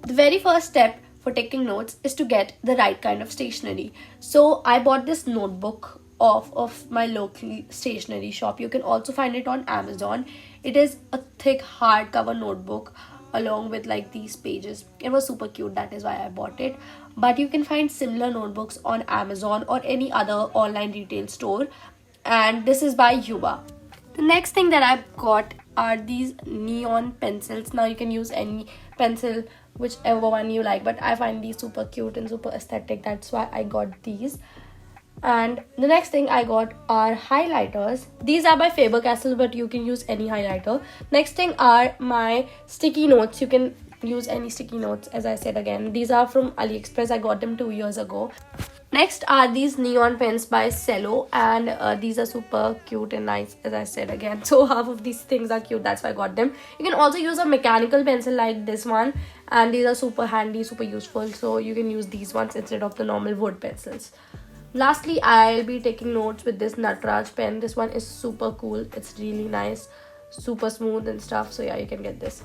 The very first step for taking notes is to get the right kind of stationery. So I bought this notebook of my local stationery shop. You can also find it on Amazon. It is a thick hardcover notebook along with like these pages. It was super cute, that is why I bought it. But you can find similar notebooks on Amazon or any other online retail store. And this is by Yuba. The next thing that I got are these neon pencils. Now you can use any pencil, whichever one you like, but I find these super cute and super aesthetic. That's why I got these. And the next thing I got are highlighters. These are by Faber-Castell, but you can use any highlighter. Next thing are my sticky notes. You can use any sticky notes, as I said again. These are from AliExpress. I got them 2 years ago. Next are these neon pens by Cello, and these are super cute and nice, as I said again. So half of these things are cute, that's why I got them. You can also use a mechanical pencil like this one, and these are super handy, super useful. So you can use these ones instead of the normal wood pencils. Lastly, I'll be taking notes with this Nataraj pen. This one is super cool. It's really nice, super smooth and stuff. So yeah, you can get this.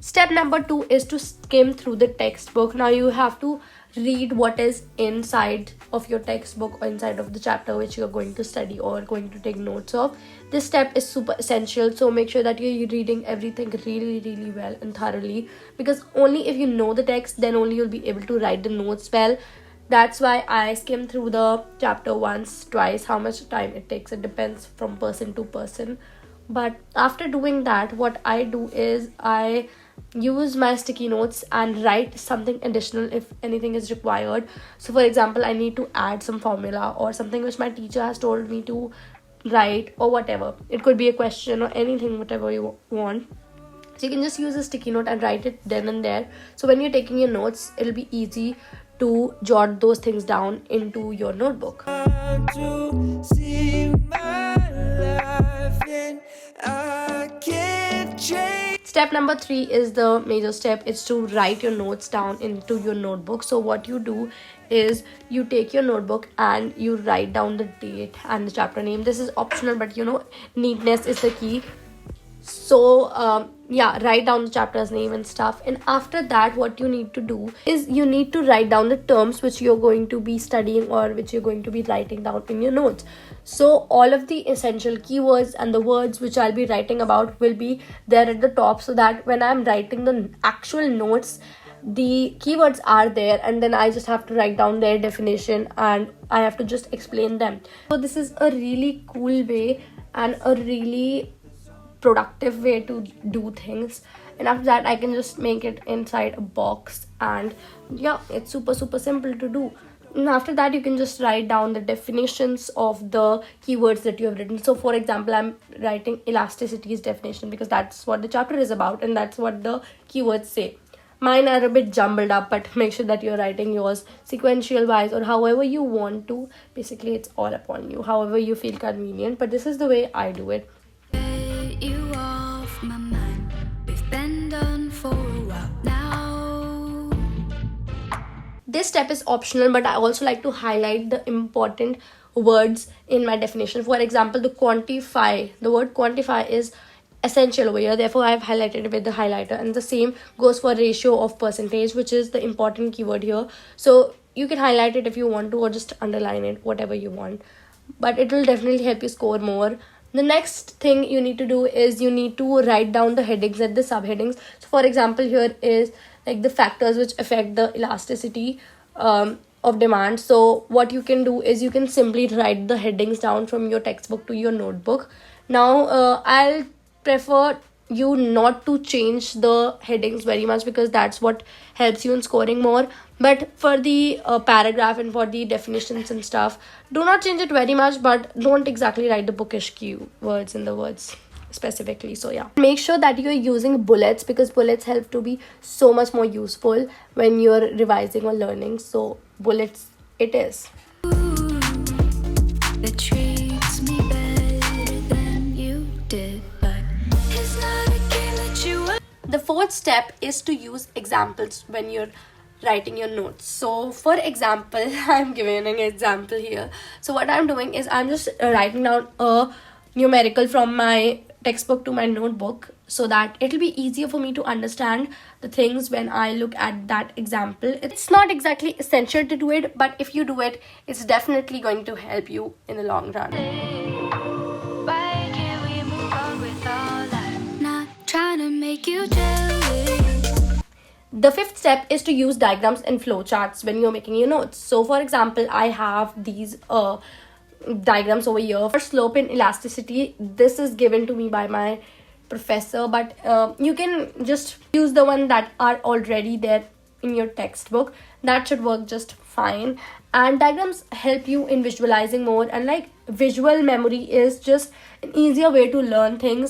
Step number 2 is to skim through the textbook. Now you have to read what is inside of your textbook or inside of the chapter which you're going to study or going to take notes of. This step is super essential, so make sure that you're reading everything really well and thoroughly, because only if you know the text, then only you'll be able to write the notes well. That's why I skim through the chapter once, twice. How much time it takes, it depends from person to person. But after doing that, what I do is I use my sticky notes and write something additional if anything is required. So for example, I need to add some formula or something which my teacher has told me to write, or whatever. It could be a question or anything, whatever you want. So you can just use a sticky note and write it then and there. So when you're taking your notes, it'll be easy to jot those things down into your notebook. Step number 3 is the major step. It's to write your notes down into your notebook. So what you do is you take your notebook and you write down the date and the chapter name. This is optional, but neatness is the key. So yeah, write down the chapter's name and stuff. And after that, what you need to do is you need to write down the terms which you're going to be studying or which you're going to be writing down in your notes. So all of the essential keywords and the words which I'll be writing about will be there at the top, so that when I'm writing the actual notes, the keywords are there, and then I just have to write down their definition and I have to just explain them. So this is a really cool way and a really productive way to do things. And after that, I can just make it inside a box, and yeah, it's super simple to do. And after that, you can just write down the definitions of the keywords that you have written. So for example, I'm writing elasticity's definition because that's what the chapter is about and that's what the keywords say. Mine are a bit jumbled up, but make sure that you're writing yours sequential wise or however you want to. Basically, it's all upon you, however you feel convenient, but this is the way I do it. You off my mind. We've been done for a while now. This step is optional, but I also like to highlight the important words in my definition. For example, the word quantify is essential over here, therefore I have highlighted it with the highlighter, and the same goes for ratio of percentage, which is the important keyword here. So you can highlight it if you want to, or just underline it, whatever you want, but it will definitely help you score more. The next thing you need to do is you need to write down the headings and the subheadings. So for example, here is like the factors which affect the elasticity of demand. So what you can do is you can simply write the headings down from your textbook to your notebook. Now I'll prefer you not to change the headings very much because that's what helps you in scoring more. But for the paragraph and for the definitions and stuff, do not change it very much, but don't exactly write the bookish keywords in the words specifically. So yeah, make sure that you're using bullets because bullets help to be so much more useful when you're revising or learning. So bullets it is. That treats me better than you did, but it's not a game that you were. The fourth step is to use examples when you're writing your notes. So for example, I'm giving an example here. So what I'm doing is I'm just writing down a numerical from my textbook to my notebook. so that it'll be easier for me to understand the things when I look at that example. It's not exactly essential to do it, but if you do it, it's definitely going to help you in the long run. Why can't we move on with our life? Not trying to make you jealous. The fifth step is to use diagrams and flowcharts when you're making your notes. So for example, I have these diagrams over here. For slope and elasticity, this is given to me by my professor, but you can just use the one that are already there in your textbook. That should work just fine. And diagrams help you in visualizing more, and like visual memory is just an easier way to learn things.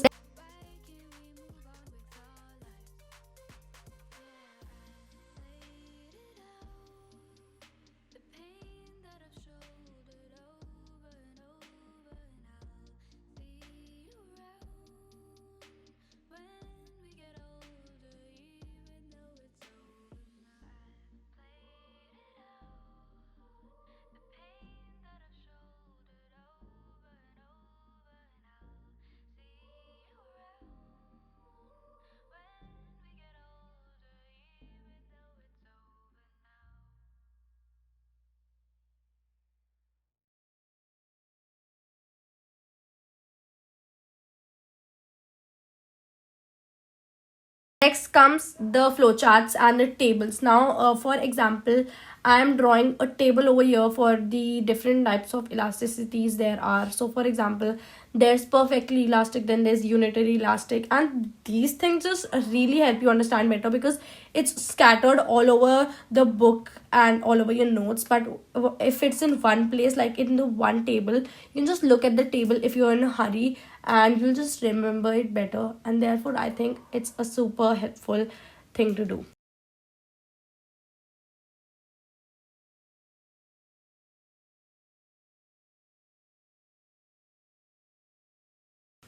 Next comes the flowcharts and the tables. Now, for example, I am drawing a table over here for the different types of elasticities there are. So, for example, there's perfectly elastic, then there's unitary elastic, and these things just really help you understand better because it's scattered all over the book and all over your notes. But if it's in one place, like in the one table, you can just look at the table if you're in a hurry and you'll just remember it better, and therefore I think it's a super helpful thing to do.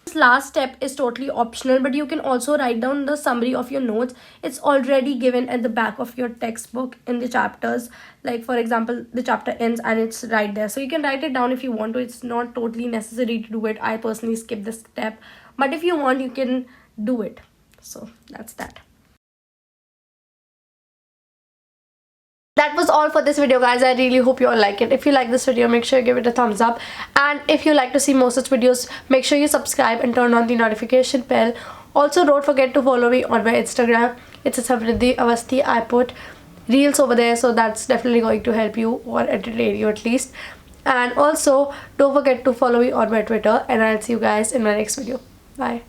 This last step is totally optional, but you can also write down the summary of your notes. It's already given at the back of your textbook in the chapters. Like for example, the chapter ends and it's right there, so you can write it down if you want to. It's not totally necessary to do it. I personally skip this step, but if you want, you can do it. So that's that. That was all for this video, guys. I really hope you all like it. If you like this video, make sure you give it a thumbs up, and if you like to see more such videos, make sure you subscribe and turn on the notification bell. Also, don't forget to follow me on my Instagram. It's a Samriddhi Avasthi. I put reels over there, so that's definitely going to help you or entertain you at least. And also, don't forget to follow me on my Twitter, and I'll see you guys in my next video. Bye.